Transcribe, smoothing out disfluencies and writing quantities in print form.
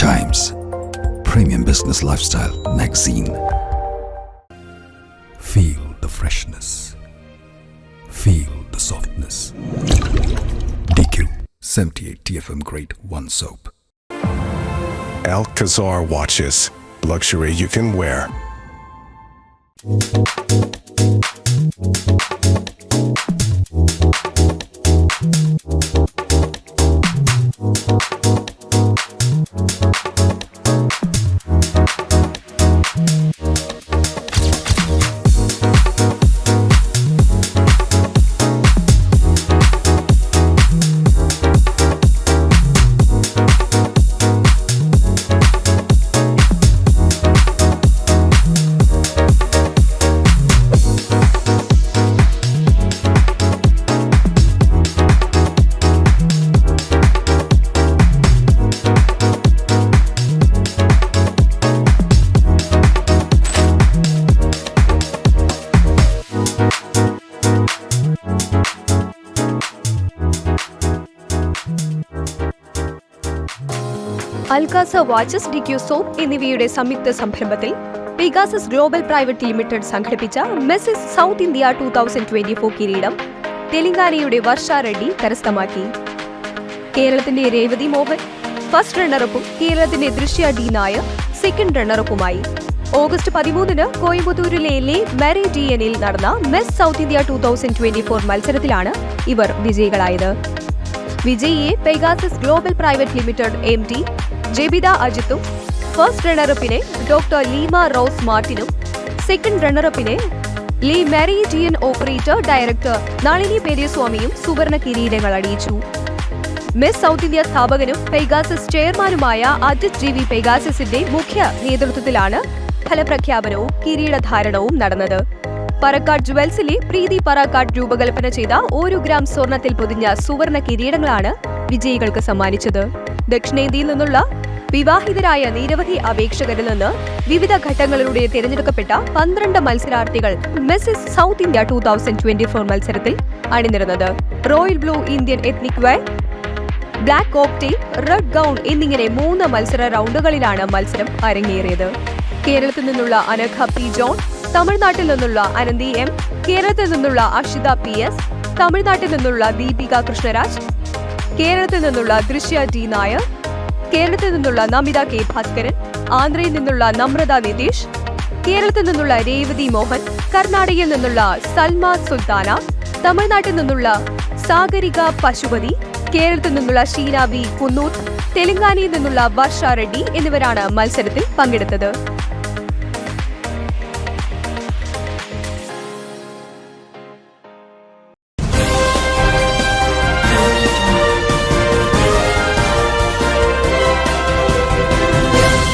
Times, premium business lifestyle magazine. Feel the freshness. Feel the softness. DQ 78 TFM Grade 1 soap. Alcazar watches. Luxury you can wear. Alcazar watches, DQ soap എന്നിവയുടെ സംയുക്ത സംരംഭത്തിൽ Pegasus global private Limited സംഘടിപ്പിച്ച Mrs South India 2024 കിരീടം തെലങ്കാനയുടെ വർഷ റെഡ്ഡി കരസ്ഥമാക്കി. കേരളത്തിന്റെ Revathi Mohan first റണ്ണറപ്പും കേരളത്തിന്റെ Drishya D Nair second റണ്ണറപ്പുമായി. ഓഗസ്റ്റ് 13 കോയമ്പത്തൂരിലെ മെറിഡിയനിൽ നടന്ന മെസ് സൗത്ത് ഇന്ത്യ 2024 മത്സരത്തിലാണ് ഇവർ വിജയികളായത്. വിജയിയെ Pegasus global private limited MD Jebitha അജിത്തും, ഫസ്റ്റ് റണ്ണറപ്പിനെ ഡോക്ടർ ലീമ റോസ് മാർട്ടിനും, സെക്കൻഡ് റണ്ണറപ്പിനെ മെറിഡിയൻ ഓപ്പറേറ്റർ ഡയറക്ടർ നളിനി പെരിയസ്വാമിയും സുവർണ കിരീടങ്ങൾ അണിയിച്ചു. മിസ് സൗത്ത് ഇന്ത്യ സ്ഥാപകനും പെഗാസസ് ചെയർമാനുമായ അജിത് GV പെഗാസസിന്റെ മുഖ്യ നേതൃത്വത്തിലാണ് ഫലപ്രഖ്യാപനവും കിരീടധാരണവും നടന്നത്. പറക്കാട് ജുവൽസിലെ പ്രീതി പറക്കാട് രൂപകൽപ്പന ചെയ്ത 1 ഗ്രാം സ്വർണത്തിൽ പൊതിഞ്ഞ സുവർണ കിരീടങ്ങളാണ് വിജയികൾക്ക് സമ്മാനിച്ചത്. ദക്ഷിണേന്ത്യയിൽ നിന്നുള്ള വിവാഹിതരായ നിരവധി അപേക്ഷകരിൽ നിന്ന് വിവിധ ഘട്ടങ്ങളിലൂടെ തിരഞ്ഞെടുക്കപ്പെട്ട 12 മത്സരാർത്ഥികൾ മെസ്സിസ് സൗത്ത് ഇന്ത്യ 2024 മത്സരത്തിൽ അണിനിരന്നത്. Royal blue Indian ethnic wear, black cocktail, red gown എന്നിങ്ങനെ 3 മത്സര റൗണ്ടുകളിലാണ് മത്സരം അരങ്ങേറിയത്. കേരളത്തിൽ നിന്നുള്ള അനഘ P. ജോൺ, തമിഴ്നാട്ടിൽ നിന്നുള്ള അനന്തി M, കേരളത്തിൽ നിന്നുള്ള അക്ഷിത PS, തമിഴ്നാട്ടിൽ നിന്നുള്ള ദീപിക കൃഷ്ണരാജ്, കേരളത്തിൽ നിന്നുള്ള ദൃശ്യ D നായർ, കേരളത്തിൽ നിന്നുള്ള നമിത K. ഭാസ്കരൻ, ആന്ധ്രയിൽ നിന്നുള്ള നമ്രത നിതീഷ്, കേരളത്തിൽ നിന്നുള്ള രേവതി മോഹൻ, കർണാടകയിൽ നിന്നുള്ള സൽമ സുൽത്താന, തമിഴ്നാട്ടിൽ നിന്നുള്ള സാഗരിക പശുപതി, കേരളത്തിൽ നിന്നുള്ള ഷീന B. കുന്നൂർ, തെലങ്കാനയിൽ നിന്നുള്ള വർഷ റെഡ്ഡി എന്നിവരാണ് മത്സരത്തിൽ പങ്കെടുത്തത്.